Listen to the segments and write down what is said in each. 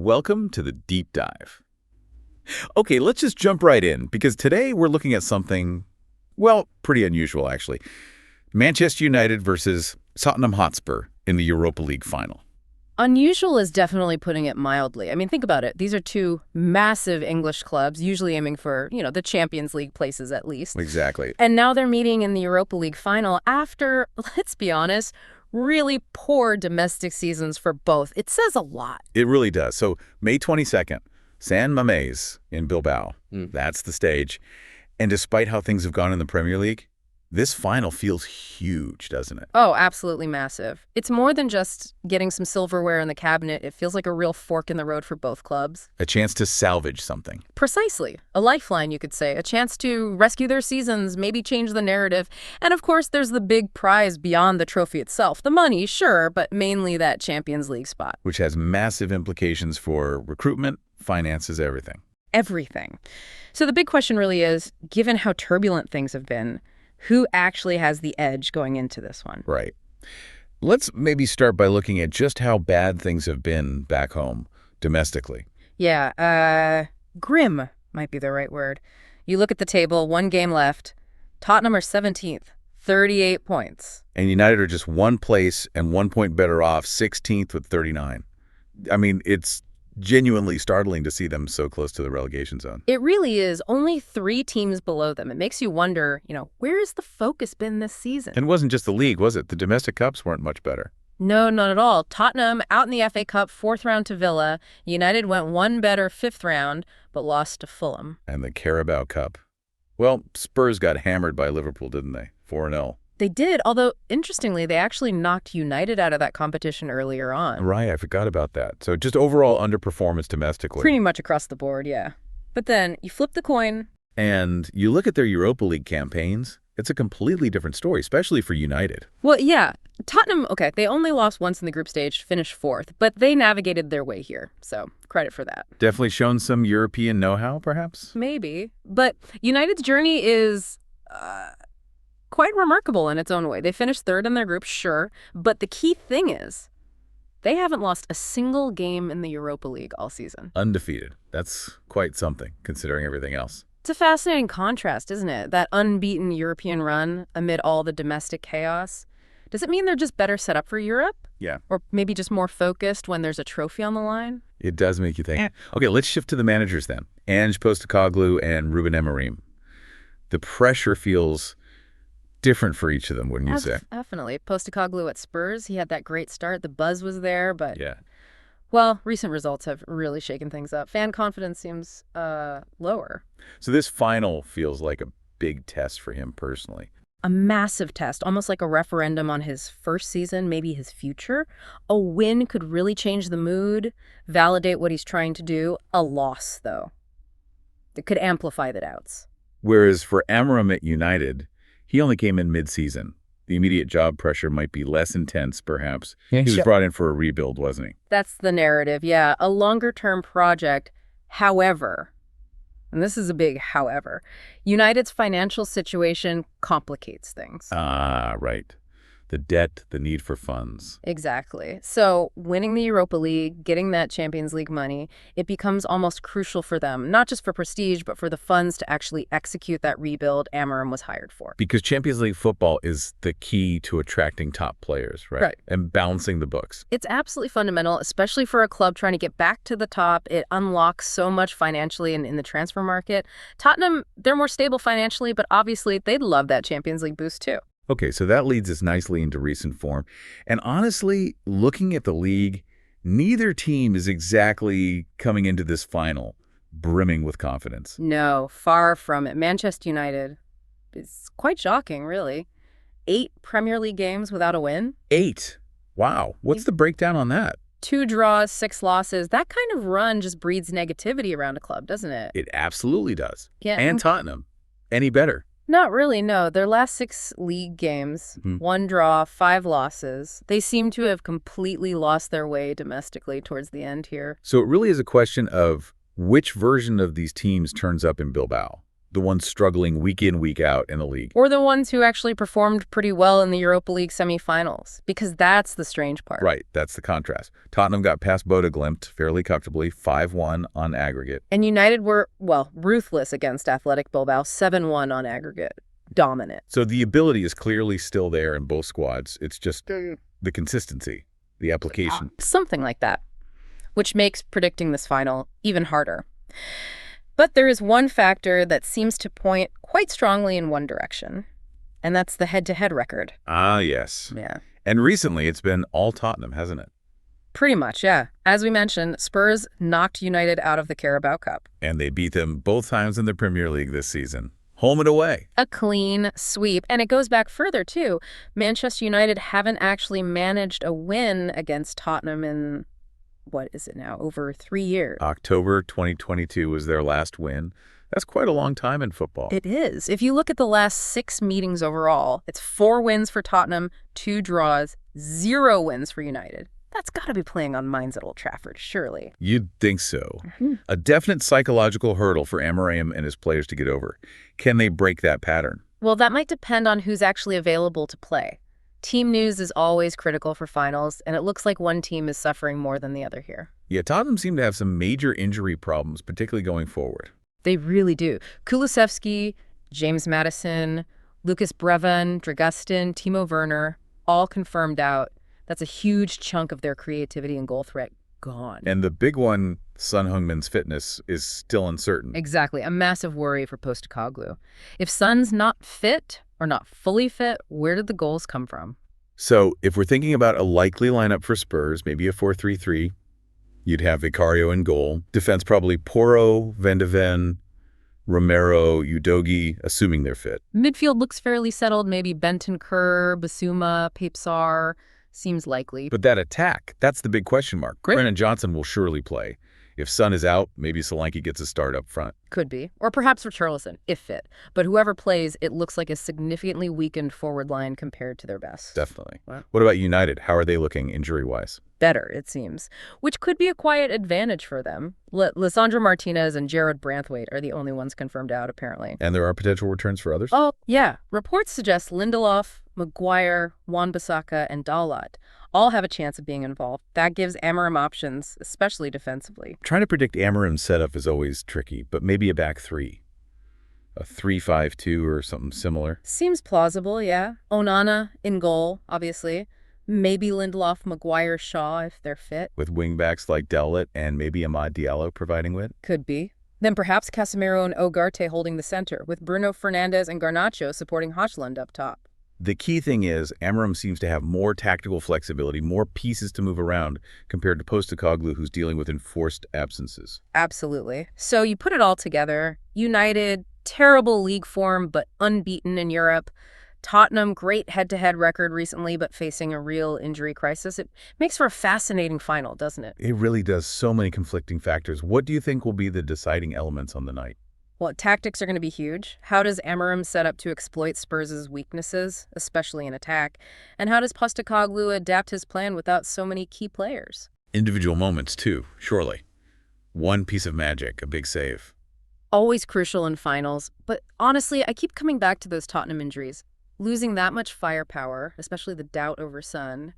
Welcome to the Deep Dive. Okay, let's just jump right in, because today we're looking at something, well, pretty unusual, actually. Manchester United versus Tottenham Hotspur in the Europa League final. Unusual is definitely putting it mildly. I mean, think about it. These are two massive English clubs, usually aiming for, the Champions League places at least. Exactly. And now they're meeting in the Europa League final after, let's be honest, really poor domestic seasons for both. It says a lot. It really does. So, May 22nd, San Mamés in Bilbao. That's the stage. And despite how things have gone in the Premier League, this final feels huge, doesn't it? Oh, absolutely massive. It's more than just getting some silverware in the cabinet. It feels like a real fork in the road for both clubs. A chance to salvage something. Precisely. A lifeline, you could say. A chance to rescue their seasons, maybe change the narrative. And of course, there's the big prize beyond the trophy itself. The money, sure, but mainly that Champions League spot. Which has massive implications for recruitment, finances, everything. Everything. So the big question really is, given how turbulent things have been, who actually has the edge going into this one? Right. Let's maybe start by looking at just how bad things have been back home, domestically. Yeah, grim might be the right word. You look at the table, one game left. Tottenham are 17th, 38 points. And United are just one place and 1 point better off, 16th with 39. I mean, it's genuinely startling to see them so close to the relegation zone. It really is. Only 3 teams below them. It makes you wonder, where has the focus been this season? And it wasn't just the league, was it? The domestic cups weren't much better. No, not at all. Tottenham out in the FA Cup, 4th round to Villa. United went one better 5th round, but lost to Fulham. And the Carabao Cup. Well, Spurs got hammered by Liverpool, didn't they? 4-0. They did, although, interestingly, they actually knocked United out of that competition earlier on. Right, I forgot about that. So just overall underperformance domestically. Pretty much across the board, yeah. But then you flip the coin. And you look at their Europa League campaigns, it's a completely different story, especially for United. Well, yeah. Tottenham, okay, they only lost once in the group stage, finished 4th, but they navigated their way here, so credit for that. Definitely shown some European know-how, perhaps? Maybe. But United's journey is quite remarkable in its own way. They finished 3rd in their group, sure, but the key thing is they haven't lost a single game in the Europa League all season. Undefeated. That's quite something, considering everything else. It's a fascinating contrast, isn't it? That unbeaten European run amid all the domestic chaos. Does it mean they're just better set up for Europe? Yeah. Or maybe just more focused when there's a trophy on the line? It does make you think. Okay, let's shift to the managers then. Ange Postecoglou and Rúben Amorim. The pressure feels different for each of them, wouldn't you say? Definitely. Postecoglou at Spurs, he had that great start. The buzz was there, but Yeah. well, recent results have really shaken things up. Fan confidence seems lower. So this final feels like a big test for him personally. A massive test, almost like a referendum on his first season, maybe his future. A win could really change the mood, validate what he's trying to do. A loss, though, it could amplify the doubts. Whereas for Amorim at United, he only came in mid-season. The immediate job pressure might be less intense, perhaps. He was brought in for a rebuild, wasn't he? That's the narrative, yeah. A longer-term project. However, and this is a big however, United's financial situation complicates things. Ah, right. The debt, the need for funds. Exactly. So winning the Europa League, getting that Champions League money, it becomes almost crucial for them, not just for prestige, but for the funds to actually execute that rebuild Amorim was hired for. Because Champions League football is the key to attracting top players, right? Right. And balancing the books. It's absolutely fundamental, especially for a club trying to get back to the top. It unlocks so much financially in the transfer market. Tottenham, they're more stable financially, but obviously they'd love that Champions League boost too. Okay, so that leads us nicely into recent form. And honestly, looking at the league, neither team is exactly coming into this final brimming with confidence. No, far from it. Manchester United is quite shocking, really. 8 Premier League games without a win. 8. Wow. What's the breakdown on that? 2 draws, 6 losses. That kind of run just breeds negativity around a club, doesn't it? It absolutely does. Yeah. And Tottenham. Any better? Not really, no. Their last 6 league games, 1 draw, 5 losses. They seem to have completely lost their way domestically towards the end here. So it really is a question of which version of these teams turns up in Bilbao. The ones struggling week in, week out in the league. Or the ones who actually performed pretty well in the Europa League semifinals, because that's the strange part. Right, that's the contrast. Tottenham got past Bodo Glimt fairly comfortably, 5-1 on aggregate. And United were, well, ruthless against Athletic Bilbao, 7-1 on aggregate. Dominant. So the ability is clearly still there in both squads. It's just the consistency, the application. Something like that, which makes predicting this final even harder. But there is one factor that seems to point quite strongly in one direction, and that's the head-to-head record. Ah, yes. Yeah. And recently it's been all Tottenham, hasn't it? Pretty much, yeah. As we mentioned, Spurs knocked United out of the Carabao Cup. And they beat them both times in the Premier League this season. Home and away. A clean sweep. And it goes back further, too. Manchester United haven't actually managed a win against Tottenham in, what is it now, over 3 years. October 2022 was their last win. That's quite a long time in football. It is. If you look at the last 6 meetings overall, it's 4 wins for Tottenham, 2 draws, 0 wins for United. That's got to be playing on minds at Old Trafford, surely. You'd think so. A definite psychological hurdle for Amorim and his players to get over. Can they break that pattern? Well, that might depend on who's actually available to play. Team news is always critical for finals, and it looks like one team is suffering more than the other here. Yeah, Tottenham seem to have some major injury problems, particularly going forward. They really do. Kulusevski, James Maddison, Lucas Brevin, Dragustin, Timo Werner, all confirmed out. That's a huge chunk of their creativity and goal threat gone. And the big one, Son Heung-min's fitness, is still uncertain. Exactly. A massive worry for Postecoglou. If Son's not fit or not fully fit, where did the goals come from? So if we're thinking about a likely lineup for Spurs, maybe a 4-3-3, you'd have Vicario in goal. Defense probably Porro, Van de Ven, Romero, Udogie, assuming they're fit. Midfield looks fairly settled. Maybe Bentancur, Basuma, Pape Sarr. Seems likely. But that attack, that's the big question mark. Brennan Johnson will surely play. If Son is out, maybe Solanke gets a start up front. Could be. Or perhaps Richarlison, if fit. But whoever plays, it looks like a significantly weakened forward line compared to their best. Definitely. Wow. What about United? How are they looking injury-wise? Better, it seems. Which could be a quiet advantage for them. Lisandro Martinez and Jared Branthwaite are the only ones confirmed out, apparently. And there are potential returns for others? Oh, yeah. Reports suggest Lindelof, Maguire, Wan-Bissaka, and Dalot all have a chance of being involved. That gives Amorim options, especially defensively. Trying to predict Amorim's setup is always tricky, but maybe a back three. A 3-5-2 or something similar. Seems plausible, yeah. Onana in goal, obviously. Maybe Lindelof, Maguire, Shaw if they're fit. With wingbacks like Dellit and maybe Amad Diallo providing wit. Could be. Then perhaps Casemiro and Ugarte holding the center, with Bruno Fernandes and Garnacho supporting Højlund up top. The key thing is Amorim seems to have more tactical flexibility, more pieces to move around compared to Postecoglou, who's dealing with enforced absences. Absolutely. So you put it all together. United, terrible league form, but unbeaten in Europe. Tottenham, great head-to-head record recently, but facing a real injury crisis. It makes for a fascinating final, doesn't it? It really does. So many conflicting factors. What do you think will be the deciding elements on the night? Well, tactics are going to be huge. How does Amorim set up to exploit Spurs' weaknesses, especially in attack? And how does Postecoglou adapt his plan without so many key players? Individual moments, too, surely. One piece of magic, a big save. Always crucial in finals. But honestly, I keep coming back to those Tottenham injuries. Losing that much firepower, especially the doubt over Son,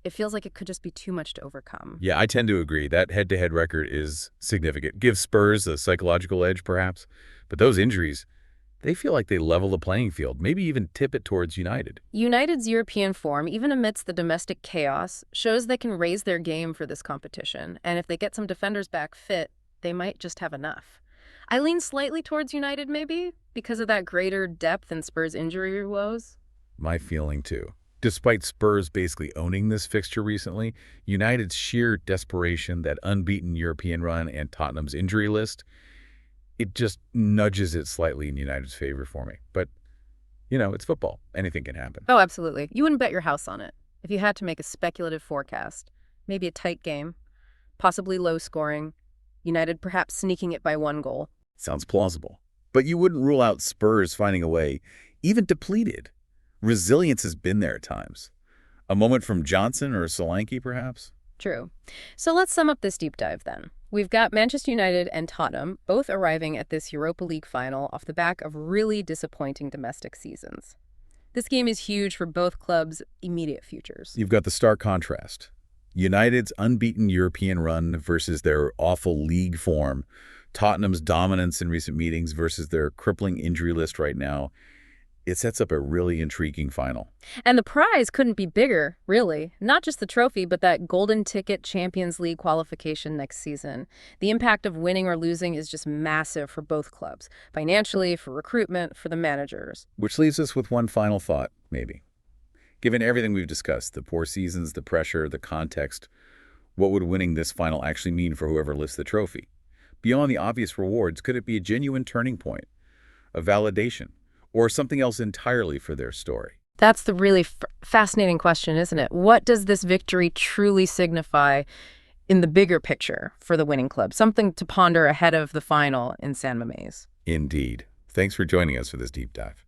it feels like it could just be too much to overcome. Yeah, I tend to agree. That head-to-head record is significant. Gives Spurs a psychological edge, perhaps. But those injuries, they feel like they level the playing field, maybe even tip it towards United. United's European form, even amidst the domestic chaos, shows they can raise their game for this competition. And if they get some defenders back fit, they might just have enough. I lean slightly towards United, maybe, because of that greater depth in Spurs' injury woes. My feeling, too. Despite Spurs basically owning this fixture recently, United's sheer desperation, that unbeaten European run, and Tottenham's injury list, it just nudges it slightly in United's favor for me. But, you know, it's football. Anything can happen. Oh, absolutely. You wouldn't bet your house on it. If you had to make a speculative forecast, maybe a tight game, possibly low scoring, United perhaps sneaking it by 1 goal. Sounds plausible. But you wouldn't rule out Spurs finding a way, even depleted. Resilience has been there at times. A moment from Johnson or Solanke, perhaps? True. So let's sum up this deep dive then. We've got Manchester United and Tottenham both arriving at this Europa League final off the back of really disappointing domestic seasons. This game is huge for both clubs' immediate futures. You've got the stark contrast. United's unbeaten European run versus their awful league form. Tottenham's dominance in recent meetings versus their crippling injury list right now. It sets up a really intriguing final. And the prize couldn't be bigger, really. Not just the trophy, but that golden ticket Champions League qualification next season. The impact of winning or losing is just massive for both clubs, financially, for recruitment, for the managers. Which leaves us with one final thought, maybe. Given everything we've discussed, the poor seasons, the pressure, the context, what would winning this final actually mean for whoever lifts the trophy? Beyond the obvious rewards, could it be a genuine turning point, a validation, or something else entirely for their story? That's the really fascinating question, isn't it? What does this victory truly signify in the bigger picture for the winning club? Something to ponder ahead of the final in San Mamés. Indeed. Thanks for joining us for this deep dive.